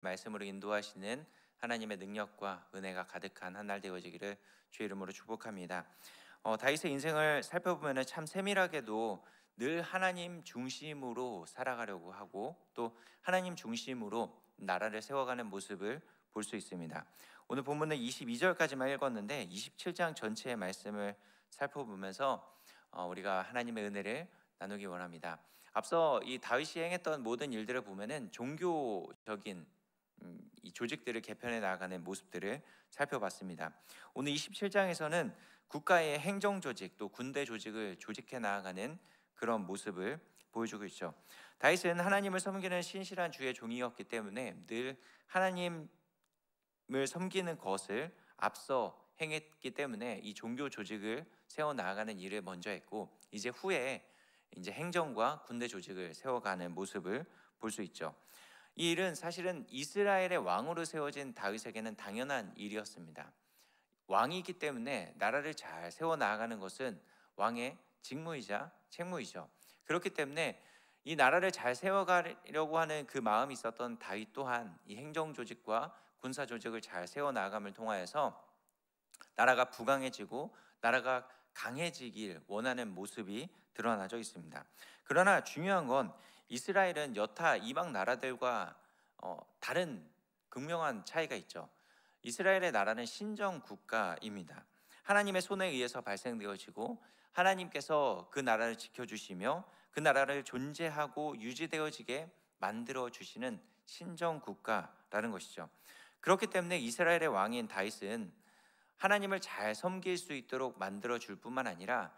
말씀으로 인도하시는 하나님의 능력과 은혜가 가득한 한 날 되어지기를 주의 이름으로 축복합니다. 다윗의 인생을 살펴보면 참 세밀하게도 늘 하나님 중심으로 살아가려고 하고 또 하나님 중심으로 나라를 세워가는 모습을 볼 수 있습니다. 오늘 본문은 22절까지만 읽었는데 27장 전체의 말씀을 살펴보면서 우리가 하나님의 은혜를 나누기 원합니다. 앞서 이 다윗이 행했던 모든 일들을 보면은 종교적인 이 조직들을 개편해 나가는 모습들을 살펴봤습니다. 오늘 27장에서는 국가의 행정 조직 또 군대 조직을 조직해 나가는 그런 모습을 보여주고 있죠. 다윗은 하나님을 섬기는 신실한 주의 종이었기 때문에 늘 하나님을 섬기는 것을 앞서 행했기 때문에 이 종교 조직을 세워 나가는 일을 먼저 했고 이제 후에 행정과 군대 조직을 세워가는 모습을 볼 수 있죠. 이 일은 사실은 이스라엘의 왕으로 세워진 다윗에게는 당연한 일이었습니다. 왕이기 때문에 나라를 잘 세워 나가는 것은 왕의 직무이자 책무이죠. 그렇기 때문에 이 나라를 잘 세워가려고 하는 그 마음이 있었던 다윗 또한 이 행정 조직과 군사 조직을 잘 세워 나감을 통하여서 나라가 부강해지고 나라가 강해지길 원하는 모습이 드러나져 있습니다. 그러나 중요한 건 이스라엘은 여타 이방 나라들과 다른 극명한 차이가 있죠. 이스라엘의 나라는 신정 국가입니다. 하나님의 손에 의해서 발생되어지고 하나님께서 그 나라를 지켜주시며 그 나라를 존재하고 유지되어지게 만들어 주시는 신정 국가라는 것이죠. 그렇기 때문에 이스라엘의 왕인 다윗은 하나님을 잘 섬길 수 있도록 만들어 줄 뿐만 아니라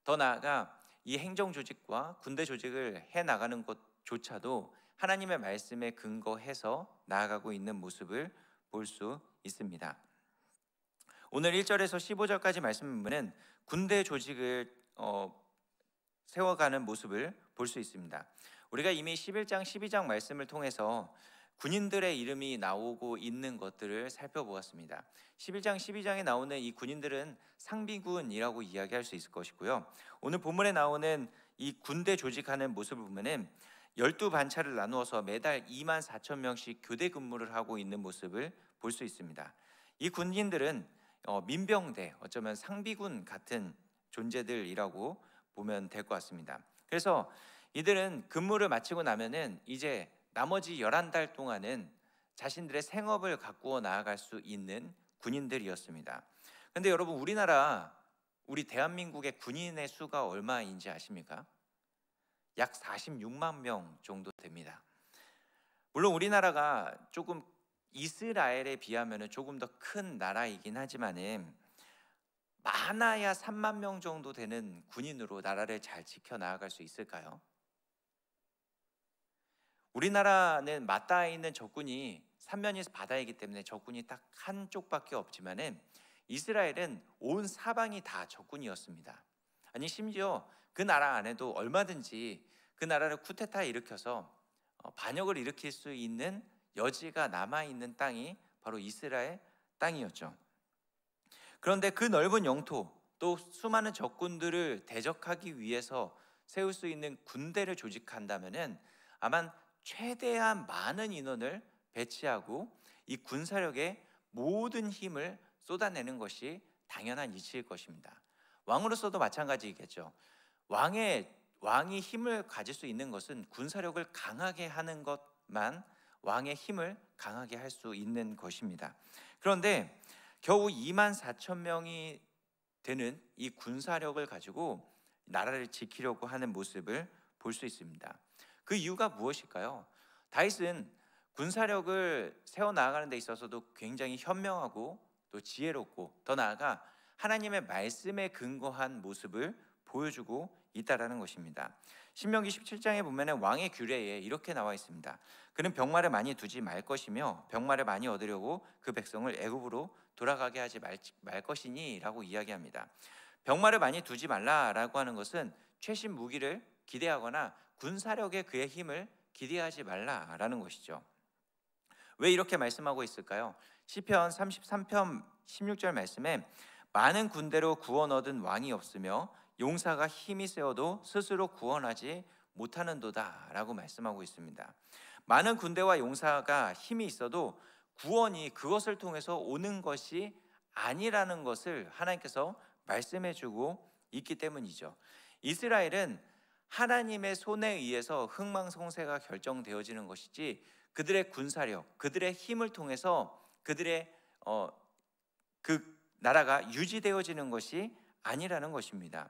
더 나아가 이 행정 조직과 군대 조직을 해 나가는 것조차도 하나님의 말씀에 근거해서 나아가고 있는 모습을 볼 수 있습니다. 오늘 1절에서 15절까지 말씀은 군대 조직을 세워가는 모습을 볼 수 있습니다. 우리가 이미 11장, 12장 말씀을 통해서 군인들의 이름이 나오고 있는 것들을 살펴보았습니다. 11장, 12장에 나오는 이 군인들은 상비군이라고 이야기할 수 있을 것이고요. 오늘 본문에 나오는 이 군대 조직하는 모습을 보면은 12반차를 나누어서 매달 2만 4천 명씩 교대 근무를 하고 있는 모습을 볼 수 있습니다. 이 군인들은 민병대, 어쩌면 상비군 같은 존재들이라고 보면 될 것 같습니다. 그래서 이들은 근무를 마치고 나면은 이제 나머지 11달 동안은 자신들의 생업을 가꾸어 나아갈 수 있는 군인들이었습니다. 그런데 여러분, 우리 대한민국의 군인의 수가 얼마인지 아십니까? 약 46만 명 정도 됩니다. 물론 우리나라가 조금 이스라엘에 비하면 조금 더 큰 나라이긴 하지만은 많아야 3만 명 정도 되는 군인으로 나라를 잘 지켜 나아갈 수 있을까요? 우리나라는 맞닿아 있는 적군이 삼면이 바다이기 때문에 적군이 딱 한쪽밖에 없지만은 이스라엘은 온 사방이 다 적군이었습니다. 아니, 심지어 그 나라 안에도 얼마든지 그 나라를 쿠데타에 일으켜서 반역을 일으킬 수 있는 여지가 남아있는 땅이 바로 이스라엘 땅이었죠. 그런데 그 넓은 영토 또 수많은 적군들을 대적하기 위해서 세울 수 있는 군대를 조직한다면은 아마 최대한 많은 인원을 배치하고 이 군사력에 모든 힘을 쏟아내는 것이 당연한 이치일 것입니다. 왕으로서도 마찬가지겠죠. 왕이 힘을 가질 수 있는 것은 군사력을 강하게 하는 것만 왕의 힘을 강하게 할 수 있는 것입니다. 그런데 겨우 2만 4천 명이 되는 이 군사력을 가지고 나라를 지키려고 하는 모습을 볼 수 있습니다. 그 이유가 무엇일까요? 다윗은 군사력을 세워나가는 데 있어서도 굉장히 현명하고 또 지혜롭고 더 나아가 하나님의 말씀에 근거한 모습을 보여주고 있다라는 것입니다. 신명기 17장에 보면 왕의 규례에 이렇게 나와 있습니다. 그는 병마를 많이 두지 말 것이며 병마를 많이 얻으려고 그 백성을 애굽으로 돌아가게 하지 말 것이니 라고 이야기합니다. 병마를 많이 두지 말라라고 하는 것은 최신 무기를 기대하거나 군사력에 그의 힘을 기대하지 말라라는 것이죠. 왜 이렇게 말씀하고 있을까요? 시편 33편 16절 말씀에 많은 군대로 구원 얻은 왕이 없으며 용사가 힘이 세어도 스스로 구원하지 못하는도다 라고 말씀하고 있습니다. 많은 군대와 용사가 힘이 있어도 구원이 그것을 통해서 오는 것이 아니라는 것을 하나님께서 말씀해 주고 있기 때문이죠. 이스라엘은 하나님의 손에 의해서 흥망성쇠가 결정되어지는 것이지 그들의 군사력, 그들의 힘을 통해서 그들의 그 나라가 유지되어지는 것이 아니라는 것입니다.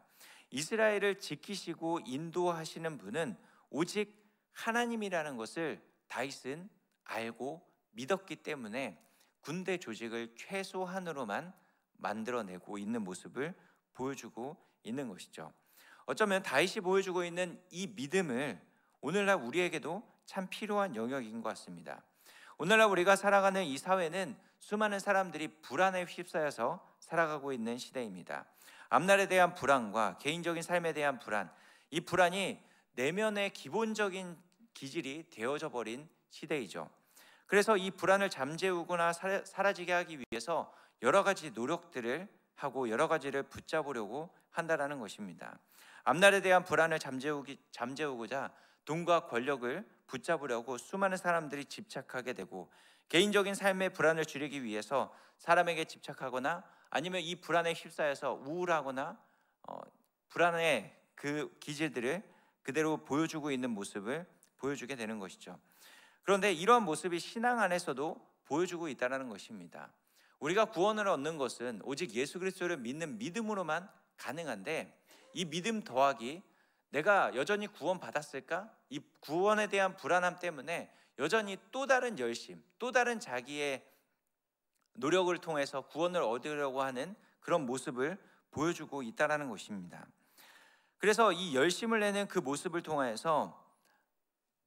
이스라엘을 지키시고 인도하시는 분은 오직 하나님이라는 것을 다윗은 알고 믿었기 때문에 군대 조직을 최소한으로만 만들어내고 있는 모습을 보여주고 있는 것이죠. 어쩌면 다윗이 보여주고 있는 이 믿음을 오늘날 우리에게도 참 필요한 영역인 것 같습니다. 오늘날 우리가 살아가는 이 사회는 수많은 사람들이 불안에 휩싸여서 살아가고 있는 시대입니다. 앞날에 대한 불안과 개인적인 삶에 대한 불안, 이 불안이 내면의 기본적인 기질이 되어져 버린 시대이죠. 그래서 이 불안을 잠재우거나 사라지게 하기 위해서 여러 가지 노력들을 하고 여러 가지를 붙잡으려고 한다라는 것입니다. 앞날에 대한 불안을 잠재우고자 돈과 권력을 붙잡으려고 수많은 사람들이 집착하게 되고, 개인적인 삶의 불안을 줄이기 위해서 사람에게 집착하거나 아니면 이 불안에 휩싸여서 우울하거나 불안의 그 기질들을 그대로 보여주고 있는 모습을 보여주게 되는 것이죠. 그런데 이러한 모습이 신앙 안에서도 보여주고 있다는 것입니다. 우리가 구원을 얻는 것은 오직 예수 그리스도를 믿는 믿음으로만 가능한데, 이 믿음 더하기 내가 여전히 구원받았을까? 이 구원에 대한 불안함 때문에 여전히 또 다른 열심, 또 다른 자기의 노력을 통해서 구원을 얻으려고 하는 그런 모습을 보여주고 있다는 것입니다. 그래서 이 열심을 내는 그 모습을 통해서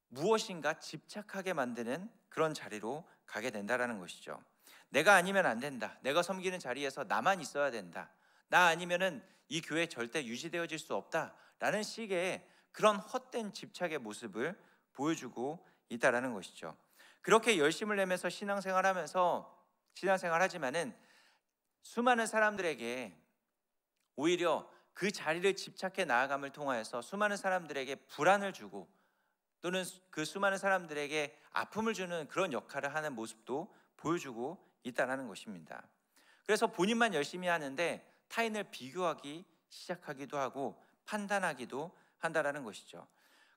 무엇인가 집착하게 만드는 그런 자리로 가게 된다는 것이죠. 내가 아니면 안 된다. 내가 섬기는 자리에서 나만 있어야 된다. 나 아니면은 이 교회 절대 유지되어질 수 없다라는 식의 그런 헛된 집착의 모습을 보여주고 있다는 것이죠. 그렇게 열심을 내면서 신앙생활하지만은 수많은 사람들에게 오히려 그 자리를 집착해 나아감을 통하여서 수많은 사람들에게 불안을 주고 또는 그 수많은 사람들에게 아픔을 주는 그런 역할을 하는 모습도 보여주고 있다는 것입니다. 그래서 본인만 열심히 하는데 타인을 비교하기 시작하기도 하고 판단하기도 한다는 것이죠.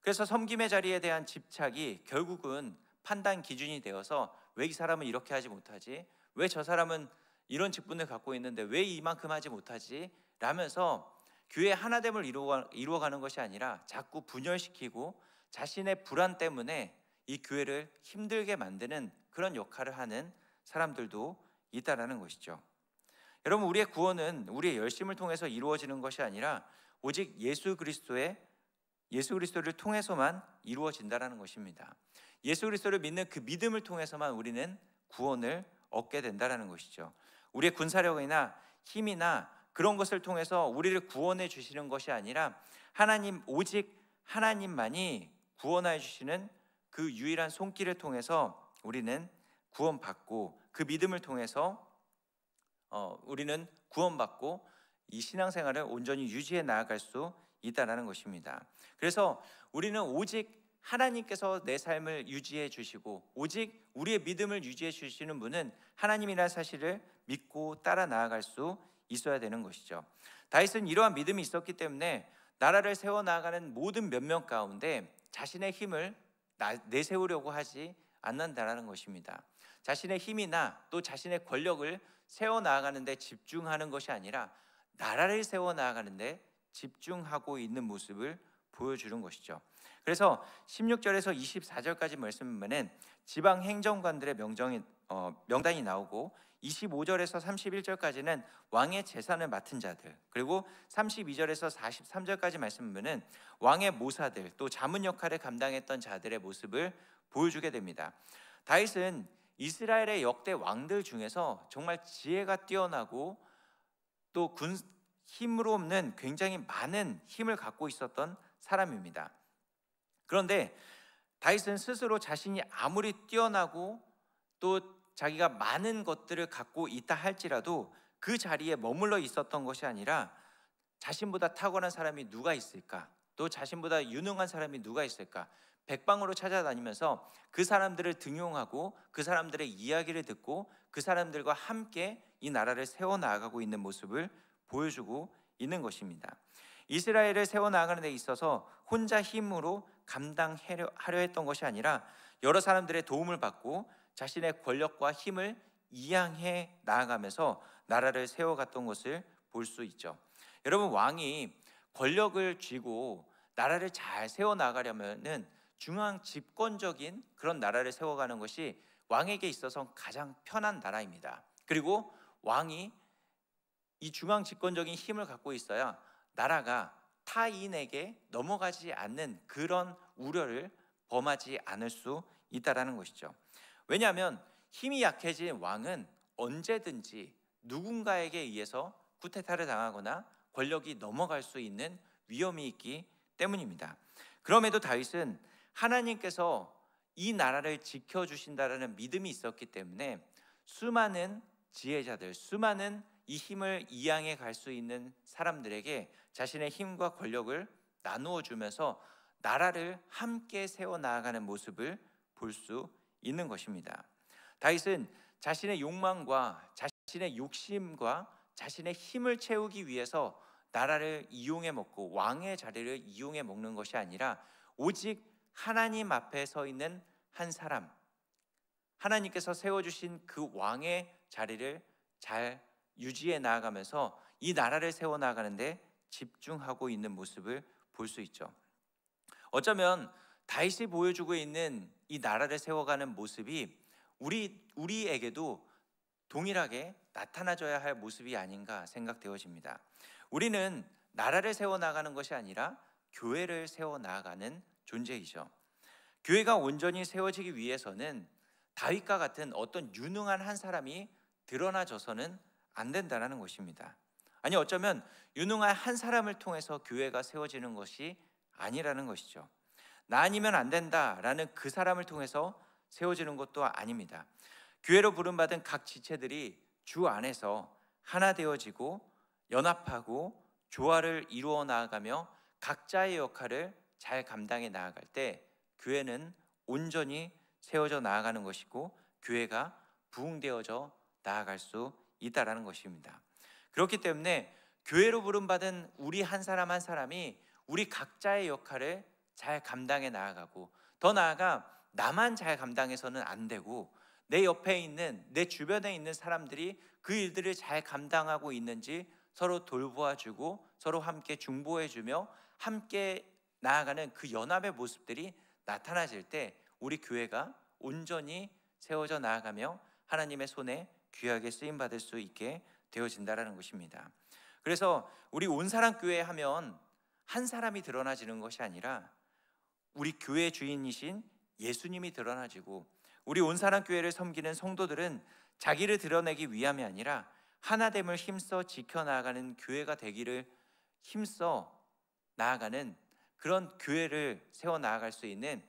그래서 섬김의 자리에 대한 집착이 결국은 판단 기준이 되어서 왜 이 사람은 이렇게 하지 못하지? 왜 저 사람은 이런 직분을 갖고 있는데 왜 이만큼 하지 못하지? 라면서 교회 하나됨을 이루어가는 것이 아니라 자꾸 분열시키고 자신의 불안 때문에 이 교회를 힘들게 만드는 그런 역할을 하는 사람들도 있다는 것이죠. 여러분, 우리의 구원은 우리의 열심을 통해서 이루어지는 것이 아니라 오직 예수 그리스도를 통해서만 이루어진다는 것입니다. 예수 그리스도를 믿는 그 믿음을 통해서만 우리는 구원을 얻게 된다는 것이죠. 우리의 군사력이나 힘이나 그런 것을 통해서 우리를 구원해 주시는 것이 아니라 오직 하나님만이 구원해 주시는 그 유일한 손길을 통해서 우리는 구원받고, 그 믿음을 통해서 우리는 구원받고 이 신앙생활을 온전히 유지해 나아갈 수 있다는 것입니다. 그래서 우리는 오직 하나님께서 내 삶을 유지해 주시고 오직 우리의 믿음을 유지해 주시는 분은 하나님이라는 사실을 믿고 따라 나아갈 수 있어야 되는 것이죠. 다윗은 이러한 믿음이 있었기 때문에 나라를 세워나가는 모든 면면 가운데 자신의 힘을 내세우려고 하지 않는다는 것입니다. 자신의 힘이나 또 자신의 권력을 세워나가는 데 집중하는 것이 아니라 나라를 세워나가는 데 집중하고 있는 모습을 보여주는 것이죠. 그래서 16절에서 24절까지 말씀 보면 지방 행정관들의 명단이 나오고 25절에서 31절까지는 왕의 재산을 맡은 자들, 그리고 32절에서 43절까지 말씀 보면 왕의 모사들, 또 자문 역할을 감당했던 자들의 모습을 보여주게 됩니다. 다윗은 이스라엘의 역대 왕들 중에서 정말 지혜가 뛰어나고 또 힘으로 없는 굉장히 많은 힘을 갖고 있었던 사람입니다. 그런데 다윗은 스스로 자신이 아무리 뛰어나고 또 자기가 많은 것들을 갖고 있다 할지라도 그 자리에 머물러 있었던 것이 아니라 자신보다 탁월한 사람이 누가 있을까? 또 자신보다 유능한 사람이 누가 있을까? 백방으로 찾아다니면서 그 사람들을 등용하고 그 사람들의 이야기를 듣고 그 사람들과 함께 이 나라를 세워나가고 있는 모습을 보여주고 있는 것입니다. 이스라엘을 세워나가는 데 있어서 혼자 힘으로 감당하려 했던 것이 아니라 여러 사람들의 도움을 받고 자신의 권력과 힘을 이양해 나아가면서 나라를 세워갔던 것을 볼 수 있죠. 여러분, 왕이 권력을 쥐고 나라를 잘 세워나가려면은 중앙 집권적인 그런 나라를 세워가는 것이 왕에게 있어서 가장 편한 나라입니다. 그리고 왕이 이 중앙 집권적인 힘을 갖고 있어야 나라가 타인에게 넘어가지 않는 그런 우려를 범하지 않을 수 있다라는 것이죠. 왜냐하면 힘이 약해진 왕은 언제든지 누군가에게 의해서 쿠데타를 당하거나 권력이 넘어갈 수 있는 위험이 있기 때문입니다. 그럼에도 다윗은 하나님께서 이 나라를 지켜주신다라는 믿음이 있었기 때문에 수많은 지혜자들, 수많은 이 힘을 이양해 갈 수 있는 사람들에게 자신의 힘과 권력을 나누어 주면서 나라를 함께 세워나가는 모습을 볼 수 있는 것입니다. 다윗은 자신의 욕망과 자신의 욕심과 자신의 힘을 채우기 위해서 나라를 이용해 먹고 왕의 자리를 이용해 먹는 것이 아니라 오직 하나님 앞에 서 있는 한 사람, 하나님께서 세워주신 그 왕의 자리를 잘 유지해 나아가면서 이 나라를 세워나가는데 집중하고 있는 모습을 볼 수 있죠. 어쩌면 다윗이 보여주고 있는 이 나라를 세워가는 모습이 우리에게도 동일하게 나타나줘야 할 모습이 아닌가 생각되어집니다. 우리는 나라를 세워나가는 것이 아니라 교회를 세워나가는 존재이죠. 교회가 온전히 세워지기 위해서는 다윗과 같은 어떤 유능한 한 사람이 드러나져서는 안 된다는 것입니다. 아니, 어쩌면 유능한 한 사람을 통해서 교회가 세워지는 것이 아니라는 것이죠. 나 아니면 안 된다라는 그 사람을 통해서 세워지는 것도 아닙니다. 교회로 부름받은 각 지체들이 주 안에서 하나 되어지고 연합하고 조화를 이루어 나아가며 각자의 역할을 잘 감당해 나아갈 때 교회는 온전히 세워져 나아가는 것이고 교회가 부흥되어져 나아갈 수 있다라는 것입니다. 그렇기 때문에 교회로 부름받은 우리 한 사람 한 사람이 우리 각자의 역할을 잘 감당해 나아가고, 더 나아가 나만 잘 감당해서는 안 되고 내 옆에 있는, 내 주변에 있는 사람들이 그 일들을 잘 감당하고 있는지 서로 돌보아주고 서로 함께 중보해주며 함께 나아가는 그 연합의 모습들이 나타나질 때 우리 교회가 온전히 세워져 나아가며 하나님의 손에 귀하게 쓰임받을 수 있게 되어진다는 것입니다. 그래서 우리 온사랑교회 하면 한 사람이 드러나지는 것이 아니라 우리 교회 주인이신 예수님이 드러나지고, 우리 온사랑교회를 섬기는 성도들은 자기를 드러내기 위함이 아니라 하나됨을 힘써 지켜나가는 교회가 되기를 힘써 나아가는 그런 교회를 세워나아갈 수 있는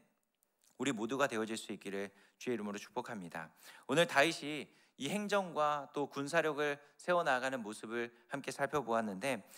우리 모두가 되어질 수 있기를 주의 이름으로 축복합니다. 오늘 다윗이 이 행정과 또 군사력을 세워나가는 모습을 함께 살펴보았는데,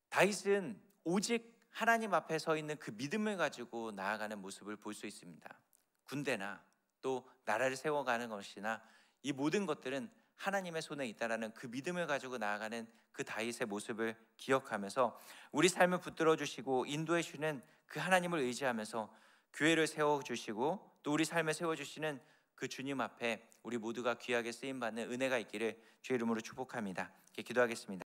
다윗은 오직 하나님 앞에 서 있는 그 믿음을 가지고 나아가는 모습을 볼 수 있습니다. 군대나 또 나라를 세워가는 것이나 이 모든 것들은 하나님의 손에 있다라는 그 믿음을 가지고 나아가는 그 다윗의 모습을 기억하면서 우리 삶을 붙들어 주시고 인도해 주시는 그 하나님을 의지하면서 교회를 세워주시고 또 우리 삶에 세워주시는 그 주님 앞에 우리 모두가 귀하게 쓰임받는 은혜가 있기를 주의 이름으로 축복합니다. 기도하겠습니다.